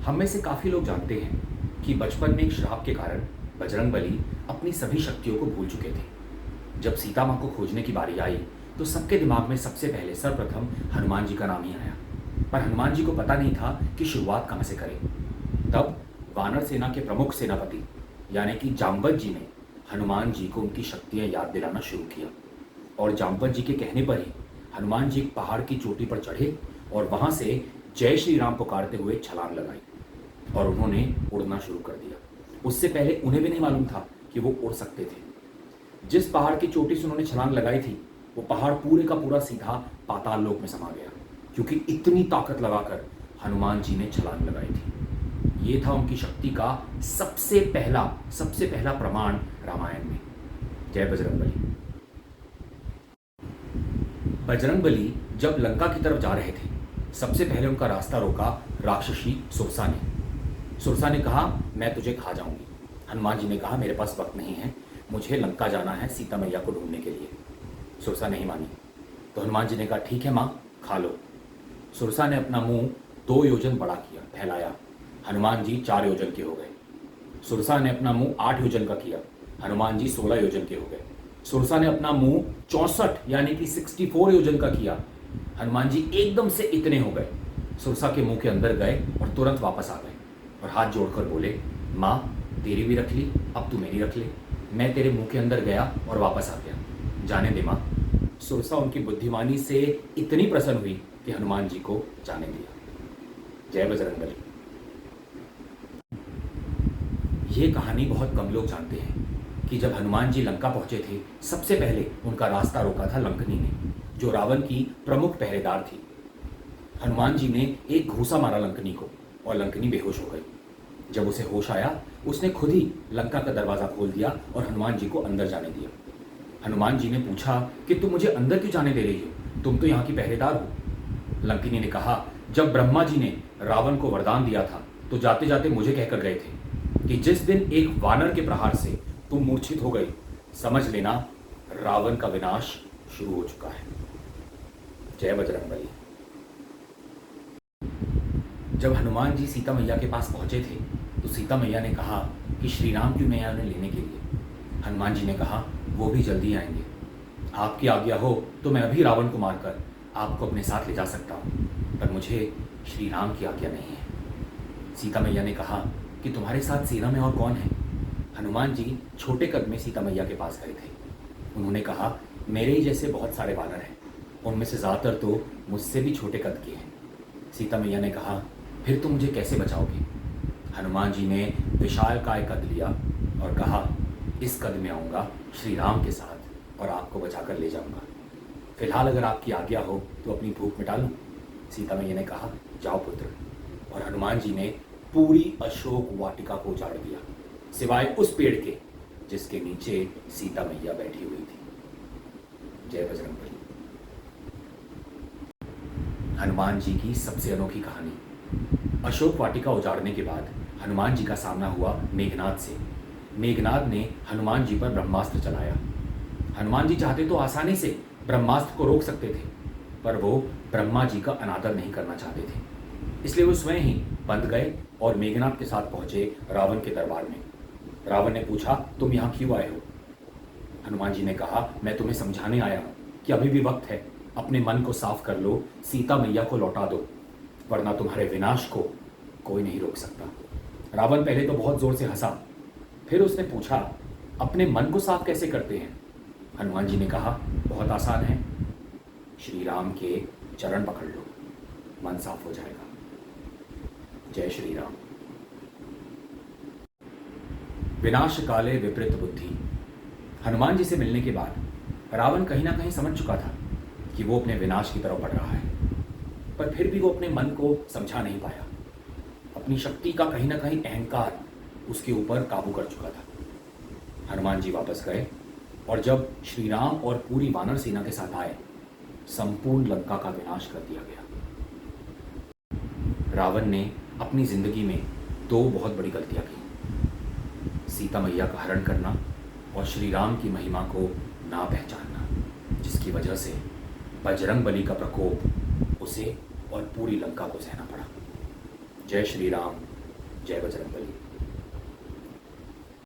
हम में से काफ़ी लोग जानते हैं कि बचपन में एक श्राप के कारण बजरंगबली अपनी सभी शक्तियों को भूल चुके थे। जब सीता माँ को खोजने की बारी आई तो सबके दिमाग में सबसे पहले सर्वप्रथम हनुमान जी का नाम ही आया। पर हनुमान जी को पता नहीं था कि शुरुआत कहाँ से करें। तब वानर सेना के प्रमुख सेनापति यानी कि जाम्बवत जी ने हनुमान जी को उनकी शक्तियाँ याद दिलाना शुरू किया। और जाम्बवत जी के कहने पर ही हनुमान जी एक पहाड़ की चोटी पर चढ़े और वहाँ से जय श्री राम पुकारते हुए छलांग लगाई और उन्होंने उड़ना शुरू कर दिया। उससे पहले उन्हें भी नहीं मालूम था कि वो उड़ सकते थे। जिस पहाड़ की चोटी से उन्होंने छलांग लगाई थी वो पहाड़ पूरे का पूरा सीधा पाताल लोक में समा गया, क्योंकि इतनी ताकत लगाकर हनुमान जी ने छलांग लगाई थी। ये था उनकी शक्ति का सबसे पहला प्रमाण रामायण में। जय बजरंगबली। बजरंगबली जब लंका की तरफ जा रहे थे सबसे पहले उनका रास्ता रोका राक्षसी सुरसा ने। सुरसा ने कहा, मैं तुझे खा जाऊंगी। हनुमान जी ने कहा, मेरे पास वक्त नहीं है, मुझे लंका जाना है सीता मैया को ढूंढने के लिए। सुरसा नहीं मानी तो हनुमान जी ने कहा, ठीक है माँ, खा लो। सुरसा ने अपना मुंह 2 योजन बड़ा किया, फैलाया। हनुमान जी 4 योजन के हो गए। सुरसा ने अपना मुंह 8 योजन का किया। हनुमान जी 16 योजन के हो गए। सुरसा ने अपना मुंह 64 यानी कि 64 योजन का किया। हनुमान जी एकदम से इतने हो गए, सुरसा के मुंह के अंदर गए और तुरंत वापस आ गए और हाथ जोड़कर बोले, माँ तेरी भी रख ली, अब तू मेरी रख ले। मैं तेरे मुंह के अंदर गया और वापस आ गया, जाने दे माँ। सुरसा उनकी बुद्धिमानी से इतनी प्रसन्न हुई कि हनुमान जी को जाने दिया। जय बजरंगबली। ये कहानी बहुत कम लोग जानते हैं कि जब हनुमान जी लंका पहुंचे थे सबसे पहले उनका रास्ता रोका था लंकनी ने, जो रावण की प्रमुख पहरेदार थी। हनुमान जी ने एक घूंसा मारा लंकनी को और लंकनी बेहोश हो गई। जब उसे होश आया उसने खुद ही लंका का दरवाजा खोल दिया और हनुमान जी को अंदर जाने दिया। हनुमान जी ने पूछा कि तुम मुझे अंदर क्यों जाने दे रही हो, तुम तो यहाँ की पहरेदार हो। लंकिनी ने कहा, जब ब्रह्मा जी ने रावण को वरदान दिया था तो जाते जाते मुझे कहकर गए थे कि जिस दिन एक वानर के प्रहार से तुम मूर्छित हो गई, समझ लेना रावण का विनाश शुरू हो चुका है। जय बजरंगबली। जब हनुमान जी सीता मैया के पास पहुंचे थे तो सीता मैया ने कहा कि श्री राम क्यों नहीं आए उन्हें लेने के लिए। हनुमान जी ने कहा, वो भी जल्दी आएंगे, आपकी आज्ञा हो तो मैं अभी रावण को मारकर आपको अपने साथ ले जा सकता हूँ, पर मुझे श्री राम की आज्ञा नहीं है। सीता मैया ने कहा कि तुम्हारे साथ सेना में और कौन है। हनुमान जी छोटे कद में सीता मैया के पास गए थे। उन्होंने कहा, मेरे ही जैसे बहुत सारे वानर हैं, उनमें से ज़्यादातर तो मुझसे भी छोटे कद के हैं। सीता मैया ने कहा, फिर तुम मुझे कैसे बचाओगे। हनुमान जी ने विशालकाय कद लिया और कहा, इस कद में आऊँगा श्री राम के साथ और आपको बचाकर ले जाऊँगा। फिलहाल अगर आपकी आज्ञा हो तो अपनी भूख मिटा लूँ। सीता मैया ने कहा, जाओ पुत्र। और हनुमान जी ने पूरी अशोक वाटिका को उजाड़ दिया, सिवाय उस पेड़ के जिसके नीचे सीता मैया बैठी हुई थी। जय बजरंगबली। हनुमान जी की सबसे अनोखी कहानी। अशोक वाटिका उजाड़ने के बाद हनुमान जी का सामना हुआ मेघनाद से। मेघनाद ने हनुमान जी पर ब्रह्मास्त्र चलाया। हनुमान जी चाहते तो आसानी से ब्रह्मास्त्र को रोक सकते थे, पर वो ब्रह्मा जी का अनादर नहीं करना चाहते थे। इसलिए वो स्वयं ही बंद गए और मेघनाद के साथ पहुंचे रावण के दरबार में। रावण ने पूछा, तुम यहाँ क्यों आए हो। हनुमान जी ने कहा, मैं तुम्हें समझाने आया हूँ कि अभी भी वक्त है, अपने मन को साफ कर लो, सीता मैया को लौटा दो, वरना तुम्हारे विनाश को कोई नहीं रोक सकता। रावण पहले तो बहुत जोर से हंसा, फिर उसने पूछा, अपने मन को साफ कैसे करते हैं। हनुमान जी ने कहा, बहुत आसान है, श्री राम के चरण पकड़ लो, मन साफ हो जाएगा। जय श्री राम। विनाश काले विपरीत बुद्धि। हनुमान जी से मिलने के बाद रावण कहीं ना कहीं समझ चुका था कि वो अपने विनाश की तरफ बढ़ रहा है, पर फिर भी वो अपने मन को समझा नहीं पाया। अपनी शक्ति का कहीं ना कहीं अहंकार उसके ऊपर काबू कर चुका था। हनुमान जी वापस गए और जब श्री राम और पूरी वानर सेना के साथ आए, संपूर्ण लंका का विनाश कर दिया गया। रावण ने अपनी जिंदगी में 2 बहुत बड़ी गलतियां की, सीता मैया का हरण करना और श्री राम की महिमा को ना पहचानना, जिसकी वजह से बजरंगबली का प्रकोप उसे और पूरी लंका को सहना पड़ा। जय श्री राम। जय बजरंगबली।